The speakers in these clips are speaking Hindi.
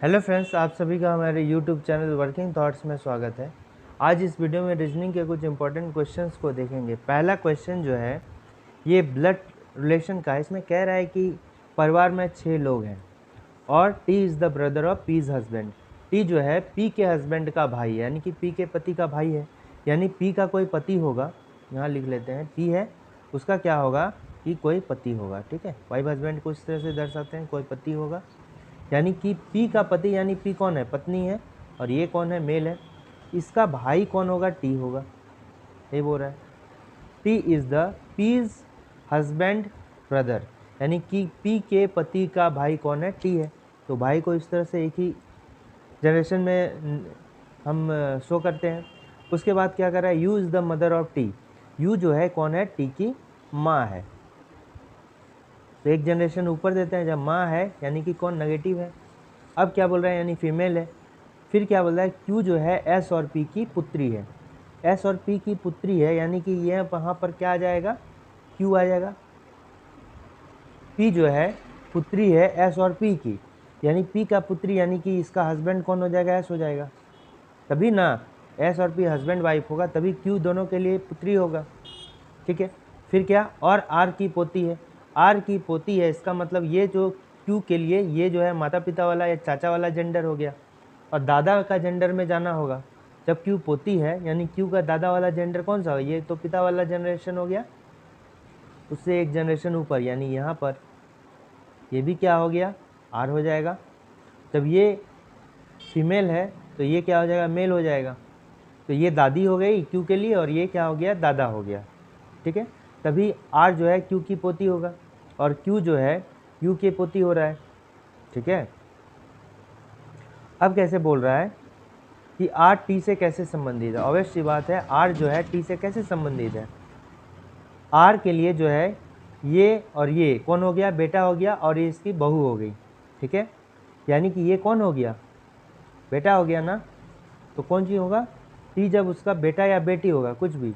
हेलो फ्रेंड्स, आप सभी का हमारे यूट्यूब चैनल वर्किंग थॉट्स में स्वागत है। आज इस वीडियो में रीजनिंग के कुछ इंपॉर्टेंट क्वेश्चंस को देखेंगे। पहला क्वेश्चन जो है ये ब्लड रिलेशन का है। इसमें कह रहा है कि परिवार में 6 लोग हैं और T is the brother of P's husband. T जो है पी के हस्बैंड का भाई है, यानी कि पी के पति का भाई है, यानी पी का कोई पति होगा। यहाँ लिख लेते हैं, पी है उसका क्या होगा कि कोई पति होगा। ठीक है, वाइफ हस्बैंड को इस तरह से दर्शाते हैं, कोई पति होगा, यानी कि पी का पति, यानी पी कौन है, पत्नी है, और ये कौन है, मेल है। इसका भाई कौन होगा, टी होगा। ये बोल रहा है T is the P's husband brother, यानी कि पी के पति का भाई कौन है, टी है। तो भाई को इस तरह से एक ही जनरेशन में हम शो करते हैं। उसके बाद क्या कर रहा है, you is the mother of T. You जो है कौन है, टी की माँ है। तो एक जनरेशन ऊपर देते हैं, जब माँ है यानी कि कौन, नेगेटिव है। अब क्या बोल रहा है, यानी फीमेल है। फिर क्या बोल रहा है, क्यू जो है एस और पी की पुत्री है। एस और पी की पुत्री है, यानी कि ये वहाँ पर क्या आ जाएगा, क्यू आ जाएगा। पी जो है पुत्री है एस और पी की, यानी पी का पुत्री, यानी कि इसका हस्बैंड कौन हो जाएगा, एस हो जाएगा। तभी ना एस और पी हस्बैंड वाइफ होगा, तभी क्यू दोनों के लिए पुत्री होगा। ठीक है, फिर क्या, और आर की पोती है। आर की पोती है, इसका मतलब ये जो क्यू के लिए ये जो है माता पिता वाला या चाचा वाला जेंडर हो गया, और दादा का जेंडर में जाना होगा। जब क्यू पोती है यानी क्यू का दादा वाला जेंडर कौन सा हो, ये तो पिता वाला जनरेशन हो गया, उससे एक जनरेशन ऊपर, यानी यहाँ पर ये भी क्या हो गया, आर हो जाएगा। जब ये फीमेल है तो ये क्या हो जाएगा, मेल हो जाएगा। तो ये दादी हो गई क्यू के लिए, और ये क्या हो गया, दादा हो गया। ठीक है, तभी आर जो है क्यू की पोती होगा, और क्यू जो है यू की पोती हो रहा है। ठीक है, अब कैसे बोल रहा है कि आर टी से कैसे संबंधित है। ऑब्वियस सी बात है, आर जो है टी से कैसे संबंधित है। आर के लिए जो है ये और ये कौन हो गया, बेटा हो गया, और ये इसकी बहू हो गई। ठीक है, यानी कि ये कौन हो गया, बेटा हो गया ना। तो कौन सी होगा, टी जब उसका बेटा या बेटी होगा, कुछ भी।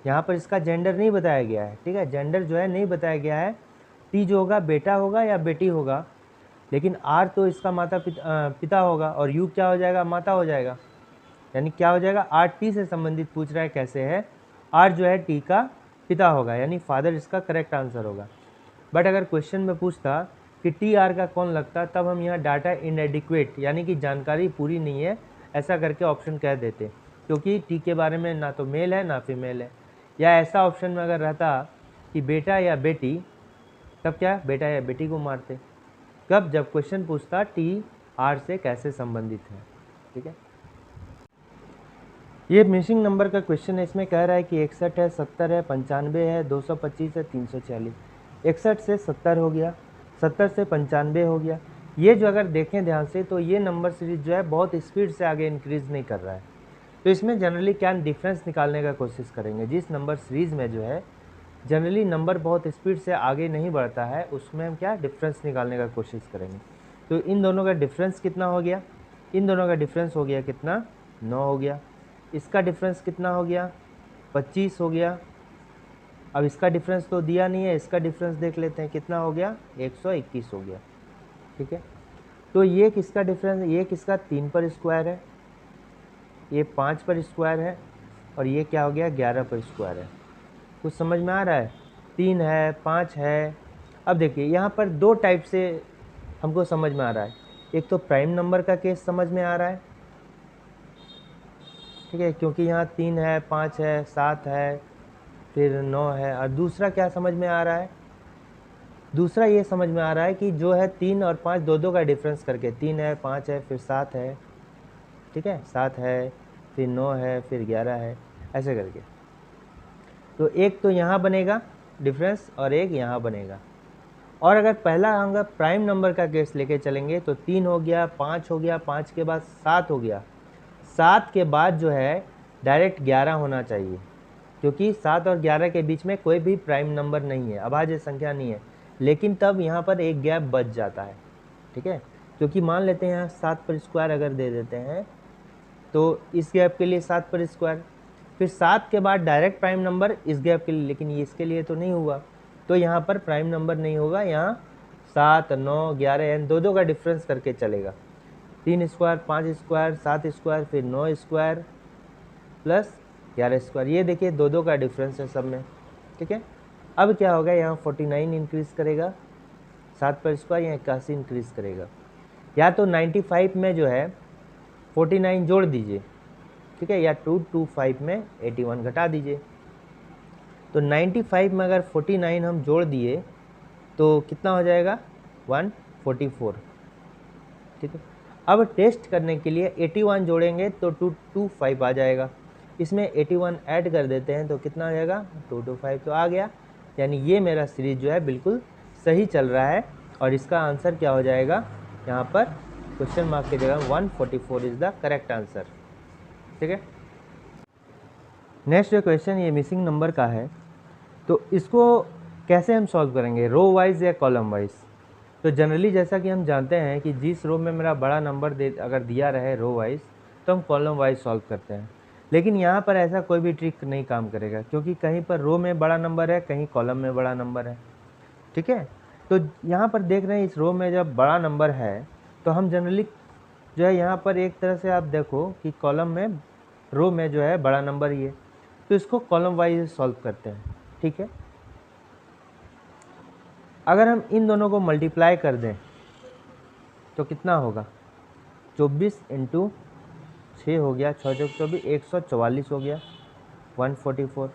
यहाँ पर इसका जेंडर नहीं बताया गया है। ठीक है, जेंडर जो है नहीं बताया गया है। टी जो होगा बेटा होगा या बेटी होगा, लेकिन आर तो इसका माता पिता होगा, और यू क्या हो जाएगा, माता हो जाएगा। यानी क्या हो जाएगा, आर टी से संबंधित पूछ रहा है, कैसे है। आर जो है टी का पिता होगा, यानी फादर इसका करेक्ट आंसर होगा। बट अगर क्वेश्चन में पूछता कि टी आर का कौन लगता, तब हम यहाँ डाटा इनएडिक्वेट, यानी कि जानकारी पूरी नहीं है, ऐसा करके ऑप्शन कह देते, क्योंकि टी के बारे में ना तो मेल है ना फीमेल है। या ऐसा ऑप्शन में अगर रहता कि बेटा या बेटी, तब क्या, बेटा या बेटी को मारते। कब, जब क्वेश्चन पूछता टी आर से कैसे संबंधित है। ठीक है, ये मिसिंग नंबर का क्वेश्चन है। इसमें कह रहा है कि 61 है, 70 है, 95 है, 225 है, 346। 61 से 70 हो गया, 70 से 95 हो गया। ये जो अगर देखें ध्यान से, तो ये नंबर सीरीज जो है बहुत स्पीड से आगे इंक्रीज़ नहीं कर रहा है। तो इसमें जनरली क्या डिफरेंस निकालने का कोशिश करेंगे। जिस नंबर सीरीज़ में जो है जनरली नंबर बहुत स्पीड से आगे नहीं बढ़ता है, उसमें हम क्या डिफरेंस निकालने का कोशिश करेंगे। तो इन दोनों का डिफरेंस कितना हो गया, इन दोनों का डिफरेंस हो गया कितना, 9 हो गया। इसका डिफरेंस कितना हो गया, 25 हो गया। अब इसका डिफरेंस तो दिया नहीं है, इसका डिफरेंस देख लेते हैं कितना हो गया, 121 हो गया। ठीक है, तो ये किसका डिफरेंस, ये किसका 3 पर स्क्वायर है, ये 5 पर स्क्वायर है, और ये क्या हो गया, 11 पर स्क्वायर है। कुछ समझ में आ रहा है, 3 है, 5 है। अब देखिए यहाँ पर दो टाइप से हमको समझ में आ रहा है। एक तो प्राइम नंबर का केस समझ में आ रहा है, ठीक है, क्योंकि यहाँ 3 है, 5 है, 7 है, फिर 9 है। और दूसरा क्या समझ में आ रहा है, दूसरा ये समझ में आ रहा है कि जो है 3 और 5 दो दो का डिफरेंस करके, 3 है, 5 है, फिर 7 है। ठीक है, 7 है, फिर 9 है, फिर 11 है, ऐसे करके। तो एक तो यहाँ बनेगा डिफरेंस और एक यहाँ बनेगा। और अगर पहला अगर प्राइम नंबर का केस लेके चलेंगे तो 3 हो गया, 5 हो गया, 5 के बाद 7 हो गया, 7 के बाद जो है डायरेक्ट 11 होना चाहिए, क्योंकि 7 और 11 के बीच में कोई भी प्राइम नंबर नहीं है, अभाज्य संख्या नहीं है। लेकिन तब यहाँ पर एक गैप बच जाता है। ठीक है, क्योंकि मान लेते हैं यहाँ 7 पर स्क्वायर अगर दे देते हैं, तो इस गैप के लिए 7 पर स्क्वायर, फिर 7 के बाद डायरेक्ट प्राइम नंबर इस गैप के लिए, लेकिन ये इसके लिए तो नहीं हुआ, तो यहाँ पर प्राइम नंबर नहीं होगा। यहाँ 7, 9, 11 यानी दो दो का डिफरेंस करके चलेगा। 3 स्क्वायर, 5 स्क्वायर, 7 स्क्वायर, फिर 9 स्क्वायर प्लस 11 स्क्वायर। ये देखिए दो दो का डिफरेंस है सब में, ठीक है। अब क्या होगा, यहाँ 49 इंक्रीज़ करेगा 7 पर स्क्वायर, यहाँ 81 इंक्रीज़ करेगा। या तो 95 में जो है 49 जोड़ दीजिए, ठीक है, या 225 में 81 घटा दीजिए। तो 95 में अगर 49 हम जोड़ दिए तो कितना हो जाएगा, 144, ठीक है। अब टेस्ट करने के लिए 81 जोड़ेंगे तो 225 आ जाएगा, इसमें 81 ऐड कर देते हैं तो कितना आ जाएगा, 225 तो आ गया। यानी ये मेरा सीरीज जो है बिल्कुल सही चल रहा है और इसका आंसर क्या हो जाएगा, यहाँ पर क्वेश्चन मार्क की जगह 144 इज़ द करेक्ट आंसर, ठीक है। नेक्स्ट जो क्वेश्चन ये मिसिंग नंबर का है, तो इसको कैसे हम सॉल्व करेंगे, रो वाइज या कॉलम वाइज। तो जनरली जैसा कि हम जानते हैं कि जिस रो में मेरा बड़ा नंबर अगर दिया रहे रो वाइज, तो हम कॉलम वाइज सॉल्व करते हैं। लेकिन यहाँ पर ऐसा कोई भी ट्रिक नहीं काम करेगा, क्योंकि कहीं पर रो में बड़ा नंबर है, कहीं कॉलम में बड़ा नंबर है, ठीक है। तो यहाँ पर देख रहे हैं इस रो में जब बड़ा नंबर है तो हम जनरली जो है यहाँ पर एक तरह से आप देखो कि कॉलम में, रो में जो है बड़ा नंबर ही है, तो इसको कॉलम वाइज सॉल्व करते हैं, ठीक है। अगर हम इन दोनों को मल्टीप्लाई कर दें तो कितना होगा, 24 इंटू 6 हो गया, 6 चौक 24, 144 हो गया, 144।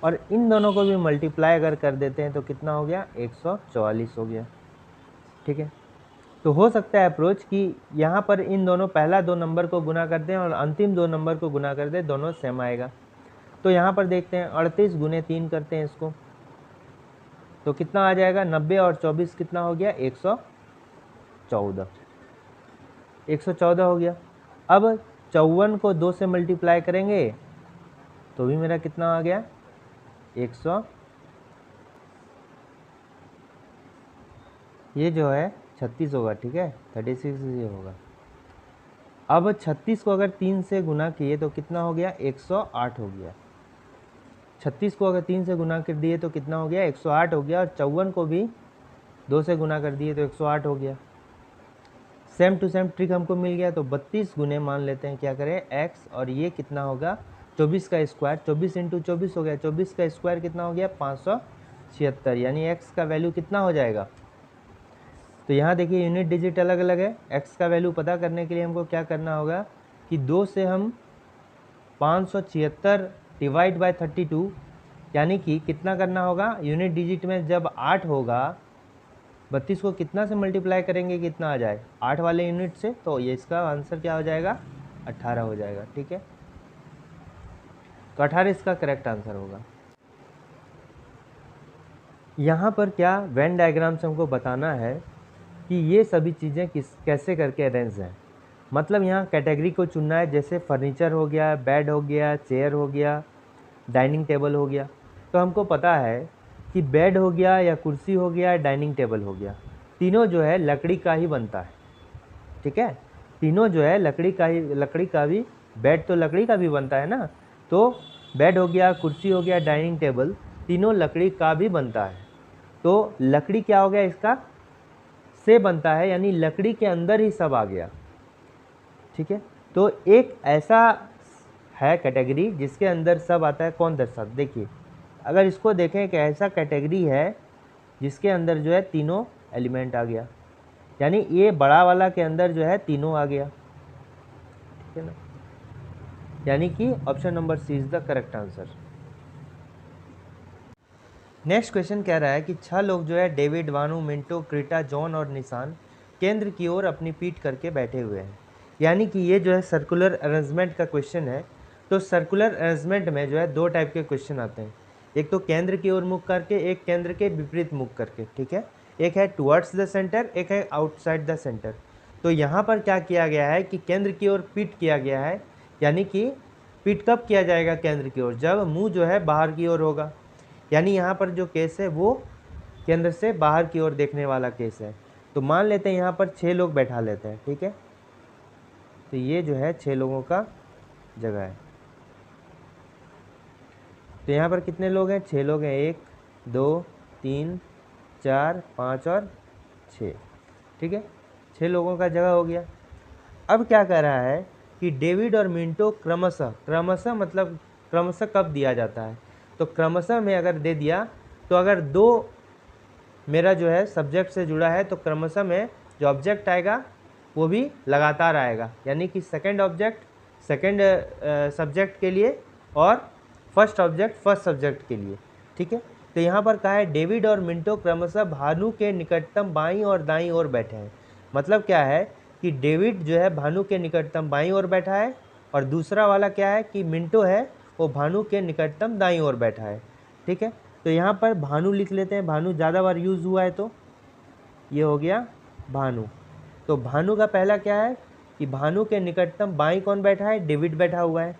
और इन दोनों को भी मल्टीप्लाई अगर कर देते हैं तो कितना हो गया, 144 हो गया, ठीक है। तो हो सकता है अप्रोच कि यहाँ पर इन दोनों पहला दो नंबर को गुना कर दें और अंतिम दो नंबर को गुना कर दें, दोनों सेम आएगा। तो यहाँ पर देखते हैं 38 गुने 3 करते हैं इसको, तो कितना आ जाएगा, 90 और 24 कितना हो गया, 114, 114 हो गया। अब 54 को 2 से मल्टीप्लाई करेंगे तो भी मेरा कितना आ गया, 100, ये जो है 36 होगा, ठीक है, 36 ये होगा। अब 36 को अगर 3 से गुना किए तो कितना हो गया, 108 हो गया। 36 को अगर 3 से गुना कर दिए तो कितना हो गया, 108 हो गया। और 54 को भी 2 से गुना कर दिए तो 108 हो गया। सेम टू सेम ट्रिक हमको मिल गया। तो 32 गुने मान लेते हैं, क्या करें, x, और ये कितना होगा, 24 का स्क्वायर, 24 इंटू 24 हो गया, 24 का स्क्वायर कितना हो गया, 576, यानी x का वैल्यू कितना हो जाएगा। तो यहाँ देखिए यूनिट डिजिट अलग अलग है। x का वैल्यू पता करने के लिए हमको क्या करना होगा कि 2 से हम 576 डिवाइड बाय 32, यानी कि कितना करना होगा, यूनिट डिजिट में जब 8 होगा, 32 को कितना से मल्टीप्लाई करेंगे कितना आ जाए, 8 वाले यूनिट से, तो ये इसका आंसर क्या हो जाएगा, 18 हो जाएगा, ठीक है। तो 18 इसका करेक्ट आंसर होगा। यहाँ पर क्या वेन डायग्राम से हमको बताना है कि ये सभी चीज़ें कैसे करके अरेंज हैं। मतलब यहाँ कैटेगरी को चुनना है, जैसे फर्नीचर हो गया, बेड हो गया, चेयर हो गया, डाइनिंग टेबल हो गया। तो हमको पता है कि बेड हो गया या कुर्सी हो गया, डाइनिंग टेबल हो गया, तीनों जो है लकड़ी का ही बनता है, ठीक है। तीनों जो है लकड़ी का भी, बेड तो लकड़ी का भी बनता है ना, तो बेड हो गया, कुर्सी हो गया, डाइनिंग टेबल, तीनों लकड़ी का भी बनता है। तो लकड़ी क्या हो गया, इसका से बनता है, यानी लकड़ी के अंदर ही सब आ गया, ठीक है। तो एक ऐसा है कैटेगरी जिसके अंदर सब आता है, कौन दर्शा, देखिए अगर इसको देखें कि ऐसा कैटेगरी है जिसके अंदर जो है तीनों एलिमेंट आ गया, यानी ये बड़ा वाला के अंदर जो है तीनों आ गया, ठीक है ना। यानी कि option number C is the correct answer. Next question कह रहा है कि 6 लोग जो है डेविड, वानू, मिंटो, क्रीटा, जॉन और निशान केंद्र की ओर अपनी पीठ करके बैठे हुए हैं। यानी कि ये जो है सर्कुलर अरेंजमेंट का क्वेश्चन है। तो सर्कुलर अरेंजमेंट में जो है 2 टाइप के क्वेश्चन आते हैं, एक तो केंद्र की ओर मुख करके, एक केंद्र के विपरीत मुख करके, ठीक है। एक है टुवर्ड्स द सेंटर, एक है आउटसाइड द सेंटर। तो यहाँ पर क्या किया गया है कि केंद्र की ओर पीठ किया गया है, यानी कि पीठ कब किया जाएगा केंद्र की ओर, जब मुंह जो है बाहर की ओर होगा। यानी यहाँ पर जो केस है वो केंद्र से बाहर की ओर देखने वाला केस है। तो मान लेते हैं यहाँ पर 6 लोग बैठा लेते हैं, ठीक है। तो ये जो है 6 लोगों का जगह है। तो यहाँ पर कितने लोग हैं, 6 लोग हैं, 1 2 3 4 5 और 6, ठीक है। 6 लोगों का जगह हो गया। अब क्या कर रहा है कि डेविड और मिंटो क्रमशः मतलब क्रमशः कब दिया जाता है, तो क्रमशः में अगर दे दिया तो अगर दो मेरा जो है सब्जेक्ट से जुड़ा है तो क्रमशः में जो ऑब्जेक्ट आएगा वो भी लगातार आएगा, यानी कि सेकंड ऑब्जेक्ट सेकंड सब्जेक्ट के लिए और फर्स्ट ऑब्जेक्ट फर्स्ट सब्जेक्ट के लिए। ठीक है, तो यहाँ पर कहा है डेविड और मिंटो क्रमशः भानु के निकटतम बाईं और दाईं ओर बैठे हैं। मतलब क्या है कि डेविड जो है भानु के निकटतम बाईं ओर बैठा है और दूसरा वाला क्या है कि मिंटो है वो भानु के निकटतम दाईं ओर बैठा है। ठीक है, तो यहाँ पर भानु लिख लेते हैं, भानु ज़्यादा बार यूज़ हुआ है तो ये हो गया भानु। तो भानु का पहला क्या है कि भानु के निकटतम बाईं कौन बैठा है, डेविड बैठा हुआ है।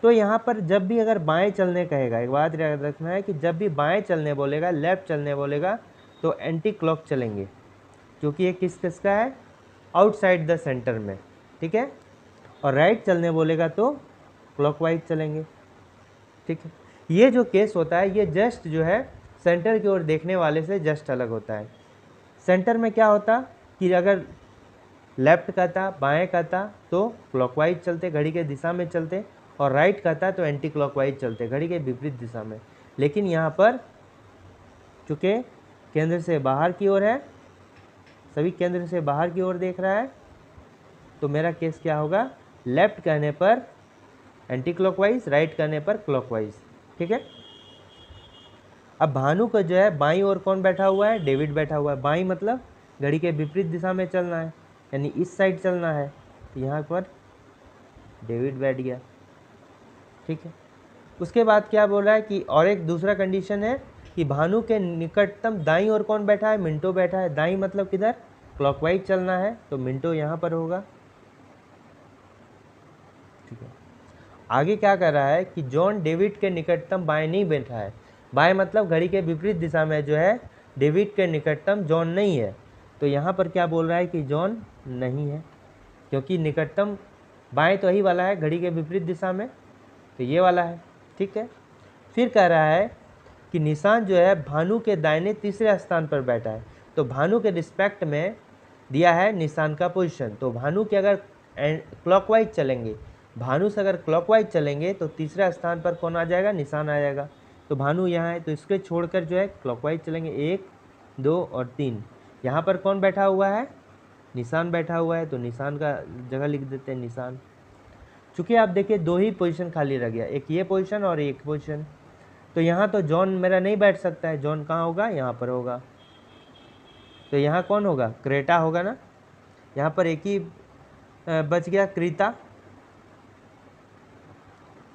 तो यहाँ पर जब भी अगर बाएं चलने कहेगा, एक बात याद रखना है कि जब भी बाएं चलने बोलेगा, लेफ्ट चलने बोलेगा तो एंटी क्लॉक चलेंगे, क्योंकि ये किसका है, आउटसाइड द सेंटर में। ठीक है, और राइट चलने बोलेगा तो क्लॉकवाइज चलेंगे। ठीक है, ये जो केस होता है ये जस्ट जो है सेंटर की ओर देखने वाले से जस्ट अलग होता है। सेंटर में क्या होता कि अगर लेफ्ट कहता बाएं कहता तो क्लॉकवाइज चलते, घड़ी के दिशा में चलते, और राइट कहता तो एंटी क्लॉकवाइज चलते, घड़ी के विपरीत दिशा में। लेकिन यहाँ पर चूँकि केंद्र से बाहर की ओर है, सभी केंद्र से बाहर की ओर देख रहा है, तो मेरा केस क्या होगा, लेफ्ट कहने पर एंटी क्लॉकवाइज, राइट कहने पर क्लॉकवाइज। ठीक है, अब भानु को जो है बाईं ओर कौन बैठा हुआ है, डेविड बैठा हुआ है। बाईं मतलब घड़ी के विपरीत दिशा में चलना है, यानी इस साइड चलना है, तो यहाँ पर डेविड बैठ गया। ठीक है, उसके बाद क्या बोल रहा है कि और एक दूसरा कंडीशन है कि भानु के निकटतम दाईं ओर कौन बैठा है, मिंटो बैठा है। दाईं मतलब किधर, क्लॉकवाइज चलना है, तो मिंटो यहाँ पर होगा। ठीक है, आगे क्या कर रहा है कि जॉन डेविड के निकटतम बाएं नहीं बैठा है। बाएं मतलब घड़ी के विपरीत दिशा में जो है डेविड के निकटतम जॉन नहीं है, तो यहाँ पर क्या बोल रहा है कि जॉन नहीं है, क्योंकि निकटतम बाएं तो ही वाला है घड़ी के विपरीत दिशा में, तो ये वाला है। ठीक है, फिर कह रहा है कि निशान जो है भानु के दाहिने तीसरे स्थान पर बैठा है, तो भानु के रिस्पेक्ट में दिया है निशान का पोजीशन। तो भानु के अगर क्लॉकवाइज चलेंगे, भानु से अगर क्लॉकवाइज चलेंगे तो तीसरा स्थान पर कौन आ जाएगा, निशान आ जाएगा। तो भानु यहाँ है, तो इसके छोड़कर जो है क्लॉकवाइज चलेंगे, 1 2 और 3। यहाँ पर कौन बैठा हुआ है, निशान बैठा हुआ है, तो निशान का जगह लिख देते हैं निशान। चूँकि आप देखिए दो ही पोजीशन खाली रह गया, एक ये पोजीशन और एक पोजीशन, तो यहाँ तो जॉन मेरा नहीं बैठ सकता है। जॉन कहाँ होगा, यहाँ पर होगा, तो यहाँ कौन होगा, क्रेटा होगा ना। यहाँ पर एक ही बच गया, क्रीता।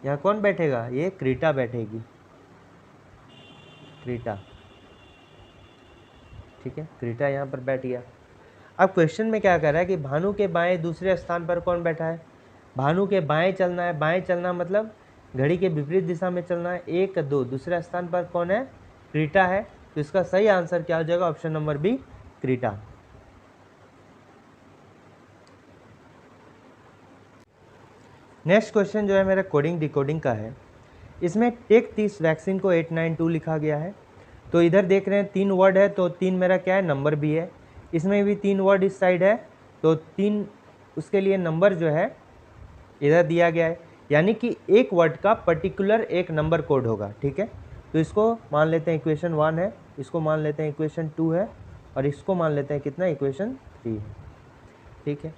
यहाँ कौन बैठेगा, ये क्रीटा बैठेगी, क्रीटा। ठीक है, क्रीटा यहाँ पर बैठ गया। अब क्वेश्चन में क्या कर रहा है कि भानु के बाएं दूसरे स्थान पर कौन बैठा है, भानु के बाएं चलना है। बाएं चलना मतलब घड़ी के विपरीत दिशा में चलना है, 1 2, दूसरे स्थान पर कौन है, क्रीटा है। तो इसका सही आंसर क्या हो जाएगा, option number B, Krita. Next question जो है मेरा कोडिंग डिकोडिंग का है। इसमें टेक 30 वैक्सीन को 892 लिखा गया है। तो इधर देख रहे हैं 3 वर्ड है, तो 3 मेरा क्या है, नंबर भी है। इसमें भी 3 वर्ड इस साइड है, तो 3 उसके लिए नंबर जो है इधर दिया गया है, यानी कि एक वर्ड का पर्टिकुलर एक नंबर कोड होगा। ठीक है, तो इसको मान लेते हैं इक्वेशन 1 है, इसको मान लेते हैं इक्वेशन 2 है, और इसको मान लेते हैं कितना, इक्वेशन 3 है। ठीक है,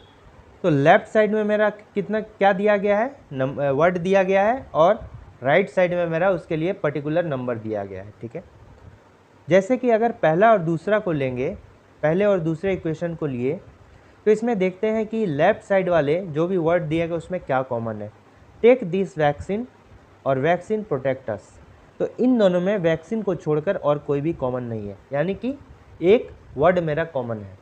तो लेफ्ट साइड में मेरा कितना क्या दिया गया है, वर्ड दिया गया है, और राइट साइड में मेरा उसके लिए पर्टिकुलर नंबर दिया गया है। ठीक है, जैसे कि अगर पहला और दूसरा को लेंगे, पहले और दूसरे इक्वेशन को लिए, तो इसमें देखते हैं कि लेफ्ट साइड वाले जो भी वर्ड दिया गया उसमें क्या कॉमन है। टेक दिस वैक्सीन और वैक्सीन प्रोटेक्ट अस, तो इन दोनों में वैक्सीन को छोड़कर और कोई भी कॉमन नहीं है, यानी कि एक वर्ड मेरा कॉमन है।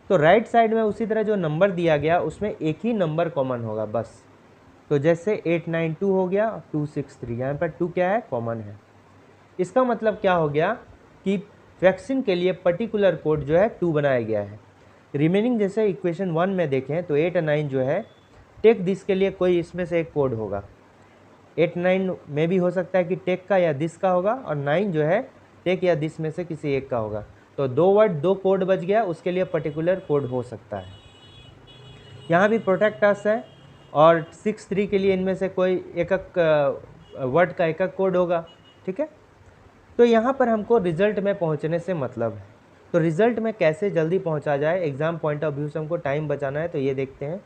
तो राइट साइड में उसी तरह जो नंबर दिया गया उसमें एक ही नंबर कॉमन होगा बस। तो जैसे 892 हो गया, 263, यहाँ पर 2 क्या है, कॉमन है। इसका मतलब क्या हो गया कि वैक्सीन के लिए पर्टिकुलर कोड जो है 2 बनाया गया है। रिमेनिंग जैसे इक्वेशन 1 में देखें तो 8 और 9 जो है टेक दिस के लिए कोई इसमें से एक कोड होगा। 8 9 में भी हो सकता है कि टेक का या दिस का होगा, और 9 जो है टेक या दिस में से किसी एक का होगा। तो 2 वर्ड 2 कोड बच गया, उसके लिए पर्टिकुलर कोड हो सकता है। यहाँ भी प्रोटेक्ट अस है और 6-3 के लिए इनमें से कोई एक वर्ड का एक कोड होगा, ठीक है। तो यहाँ पर हमको रिजल्ट में पहुँचने से मतलब है, तो रिजल्ट में कैसे जल्दी पहुँचा जाए, एग्ज़ाम पॉइंट ऑफ व्यू से हमको टाइम बचाना है, तो ये देखते हैं।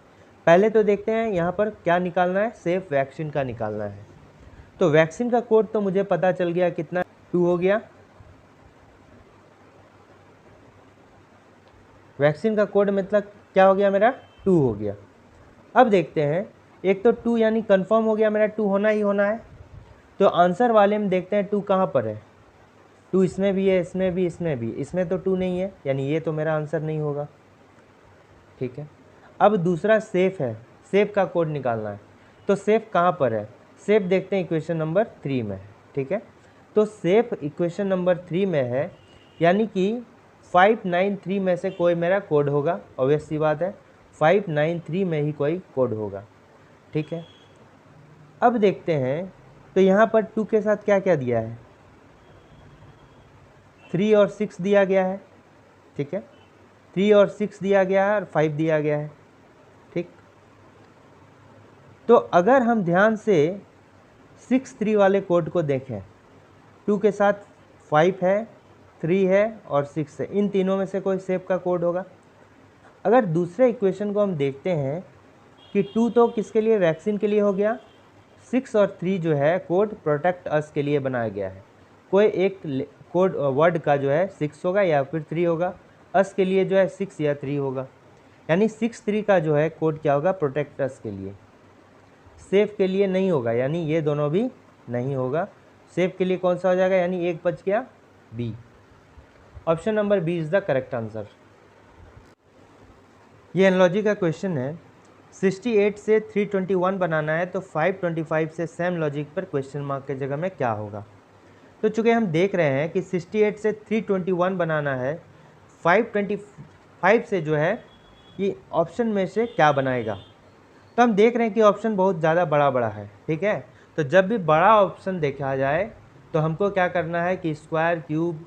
पहले तो देखते हैं यहाँ पर क्या निकालना है, सेफ वैक्सीन का निकालना है। तो वैक्सीन का कोड तो मुझे पता चल गया, कितना 2 हो गया। वैक्सीन का कोड मतलब क्या हो गया मेरा, 2 हो गया। अब देखते हैं, एक तो 2 यानी कंफर्म हो गया मेरा, 2 होना ही होना है। तो आंसर वाले में देखते हैं 2 कहाँ पर है। 2 इसमें भी है, इसमें भी, इसमें भी, इसमें तो 2 नहीं है, यानी ये तो मेरा आंसर नहीं होगा, ठीक है। अब दूसरा सेफ है, सेफ का कोड निकालना है। तो सेफ कहाँ पर है, सेफ देखते हैं इक्वेशन नंबर 3 में है, ठीक है। तो सेफ इक्वेशन नंबर 3 में है, यानी कि 593 में से कोई मेरा कोड होगा, ऑब्वियस सी बात है, 593 में ही कोई कोड होगा, ठीक है। अब देखते हैं, तो यहाँ पर 2 के साथ क्या क्या दिया है, 3 और 6 दिया गया है, ठीक है। 3 और 6 दिया गया है और 5 दिया गया है, ठीक। तो अगर हम ध्यान से 6-3 वाले कोड को देखें, 2 के साथ 5 है, 3 है और 6 है, इन तीनों में से कोई सेफ का कोड होगा। अगर दूसरे इक्वेशन को हम देखते हैं कि 2 तो किसके लिए, वैक्सीन के लिए हो गया, 6 और 3 जो है कोड प्रोटेक्ट अस के लिए बनाया गया है। कोई एक कोड वर्ड का जो है 6 होगा या फिर 3 होगा, अस के लिए जो है 6 या 3 होगा, यानी 6-3 का जो है कोड क्या होगा, प्रोटेक्ट अस के लिए। सेफ के लिए नहीं होगा, यानी ये दोनों भी नहीं होगा। सेफ के लिए कौन सा हो जाएगा, यानी एक बच गया, B. Option number B is the correct answer. ये एनालॉजी का क्वेश्चन है, 68 से 321 बनाना है, तो 525 से सेम लॉजिक पर क्वेश्चन मार्क के जगह में क्या होगा। तो चूँकि हम देख रहे हैं कि 68 से 321 बनाना है, 525 से जो है ये ऑप्शन में से क्या बनाएगा। तो हम देख रहे हैं कि ऑप्शन बहुत ज़्यादा बड़ा बड़ा है, ठीक है। तो जब भी बड़ा ऑप्शन देखा जाए तो हमको क्या करना है कि स्क्वायर, क्यूब,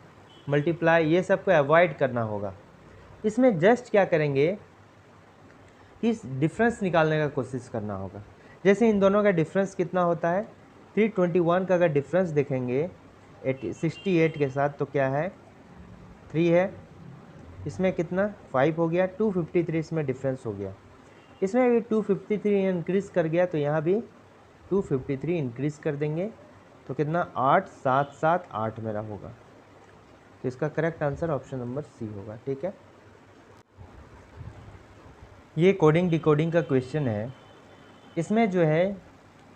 मल्टीप्लाई, ये सब को अवॉइड करना होगा। इसमें जस्ट क्या करेंगे कि डिफरेंस निकालने का कोशिश करना होगा। जैसे इन दोनों का डिफरेंस कितना होता है, 321 का अगर डिफरेंस देखेंगे 68 के साथ, तो क्या है, 3 है, इसमें कितना 5 हो गया, 253 इसमें डिफरेंस हो गया, इसमें भी 253 इंक्रीज़ कर गया, तो यहाँ भी 253 इंक्रीज़ कर देंगे, तो कितना 8 7 7 8 मेरा होगा। तो इसका correct answer option number C होगा, ठीक है। ये कोडिंग डिकोडिंग का क्वेश्चन है। इसमें जो है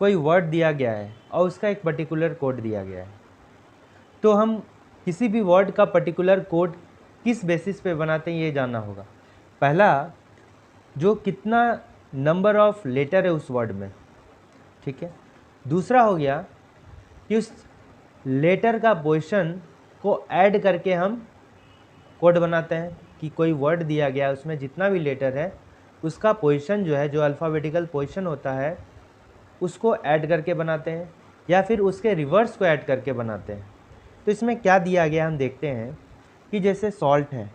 कोई वर्ड दिया गया है और उसका एक पर्टिकुलर कोड दिया गया है। तो हम किसी भी वर्ड का पर्टिकुलर कोड किस बेसिस पे बनाते हैं ये जानना होगा। पहला, जो कितना नंबर ऑफ लेटर है उस वर्ड में, ठीक है। दूसरा हो गया कि उस लेटर का पोजीशन को ऐड करके हम कोड बनाते हैं, कि कोई वर्ड दिया गया उसमें जितना भी लेटर है उसका पोजीशन जो है, जो अल्फ़ाबेटिकल पोजीशन होता है, उसको ऐड करके बनाते हैं, या फिर उसके रिवर्स को ऐड करके बनाते हैं। तो इसमें क्या दिया गया हम देखते हैं कि जैसे सॉल्ट है,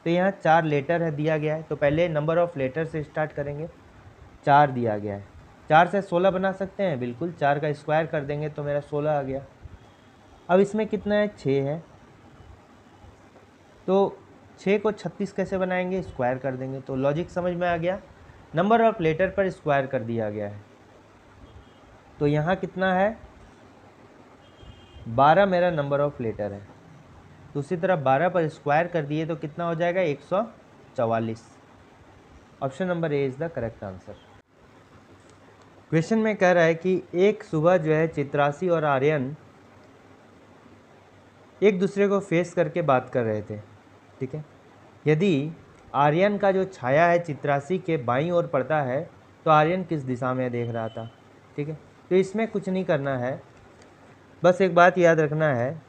तो यहाँ 4 लेटर है दिया गया है, तो पहले नंबर ऑफ़ लेटर से स्टार्ट करेंगे। 4 दिया गया है, 4 से 16 बना सकते हैं, बिल्कुल, 4 का स्क्वायर कर देंगे तो मेरा 16 आ गया। अब इसमें कितना है, 6 है, तो 6 को 36 कैसे बनाएंगे, स्क्वायर कर देंगे, तो लॉजिक समझ में आ गया। नंबर ऑफ़ लेटर पर स्क्वायर कर दिया गया है, तो यहाँ कितना है, 12 मेरा नंबर ऑफ़ लेटर है, तो उसी तरह 12 पर स्क्वायर कर दिए तो कितना हो जाएगा, 144। Option number A is the correct answer. Question में कह रहा है कि एक सुबह जो है चित्रासी और आर्यन एक दूसरे को फेस करके बात कर रहे थे, ठीक है। यदि आर्यन का जो छाया है चित्रासी के बाईं ओर पड़ता है तो आर्यन किस दिशा में देख रहा था, ठीक है। तो इसमें कुछ नहीं करना है, बस एक बात याद रखना है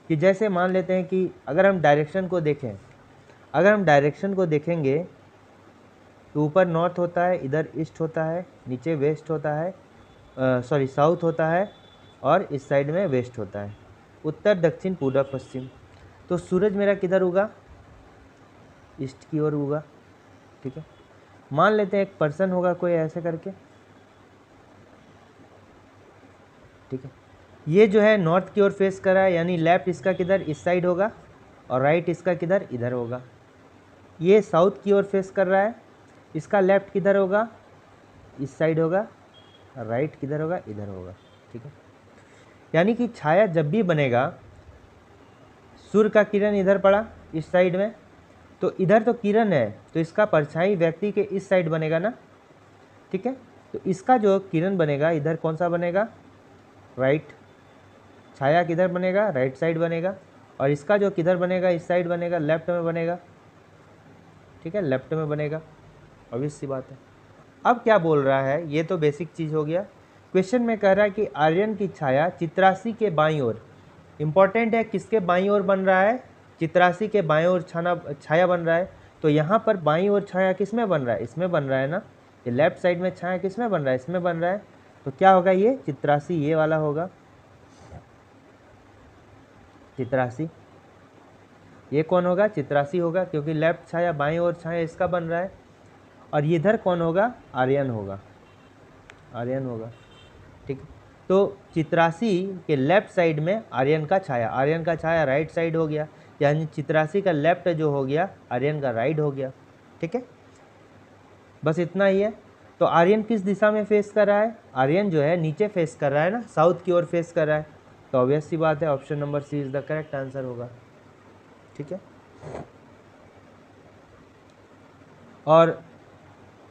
कि जैसे मान लेते हैं कि अगर हम डायरेक्शन को देखें, अगर हम डायरेक्शन को देखेंगे तो ऊपर नॉर्थ होता है, इधर ईस्ट होता है, नीचे वेस्ट होता है, साउथ होता है, और इस साइड में वेस्ट होता है, उत्तर, दक्षिण, पूर्व, पश्चिम। तो सूरज मेरा किधर उगा, ईस्ट की ओर उगा, ठीक है। मान लेते हैं एक पर्सन होगा कोई ऐसे करके, ठीक है। ये जो है नॉर्थ की ओर फेस कर रहा है, यानी लेफ्ट इसका किधर, इस साइड होगा, और राइट इसका किधर, इधर होगा। ये साउथ की ओर फेस कर रहा है, इसका लेफ्ट किधर होगा, इस साइड होगा, राइट किधर होगा, इधर होगा, ठीक है। यानी कि छाया जब भी बनेगा, सूर्य का किरण इधर पड़ा इस साइड में, तो इधर तो किरण है, तो इसका परछाई व्यक्ति के इस साइड बनेगा ना, ठीक है। तो इसका जो किरण बनेगा इधर कौन सा बनेगा, राइट। छाया किधर बनेगा, राइट साइड बनेगा, और इसका जो किधर बनेगा, इस साइड बनेगा, लेफ्ट में बनेगा, ठीक है, लेफ्ट में बनेगा, ऑब्वियस सी बात है। अब क्या बोल रहा है, ये तो बेसिक चीज़ हो गया। क्वेश्चन में कह रहा है कि आर्यन की छाया चित्रासी के बाईं ओर, इंपॉर्टेंट है किसके बाईं ओर बन रहा है, चित्रासी के बाईं ओर छाया बन रहा है। तो यहाँ पर बाईं ओर छाया किस में बन रहा है, इसमें बन रहा है ना। ये लेफ्ट साइड में छाया किस में बन रहा है, इसमें बन रहा है। तो क्या होगा, ये चित्रासी ये वाला होगा, चित्रासी। ये कौन होगा, चित्रासी होगा, क्योंकि लेफ्ट छाया बाईं ओर छाया इसका बन रहा है। और ये इधर कौन होगा, आर्यन होगा, आर्यन होगा, ठीक है। तो चित्रासी के लेफ्ट साइड में आर्यन का छाया, आर्यन का छाया राइट साइड हो गया, यानी चित्रासी का लेफ्ट जो हो गया, आर्यन का राइट हो गया, ठीक है। बस इतना ही है। तो आर्यन किस दिशा में फेस कर रहा है, आर्यन जो है नीचे फेस कर रहा है ना, साउथ की ओर फेस कर रहा है। तो ऑब्वियस सी बात है, option number C is the correct answer होगा, ठीक है। और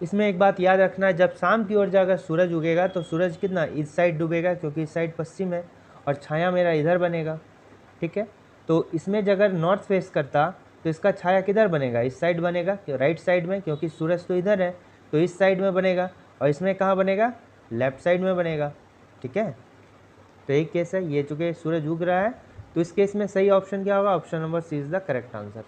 इसमें एक बात याद रखना है, जब शाम की ओर जाकर सूरज उगेगा तो सूरज कितना इस साइड डूबेगा, क्योंकि इस साइड पश्चिम है, और छाया मेरा इधर बनेगा, ठीक है। तो इसमें अगर नॉर्थ फेस करता तो इसका छाया किधर बनेगा, इस साइड बनेगा, राइट साइड में, क्योंकि सूरज तो इधर है, तो इस साइड में बनेगा। और इसमें कहाँ बनेगा, लेफ्ट साइड में बनेगा, ठीक है। तो एक केस है ये, चूँकि सूरज उग रहा है, तो इस केस में सही ऑप्शन क्या होगा, option number C is the correct answer.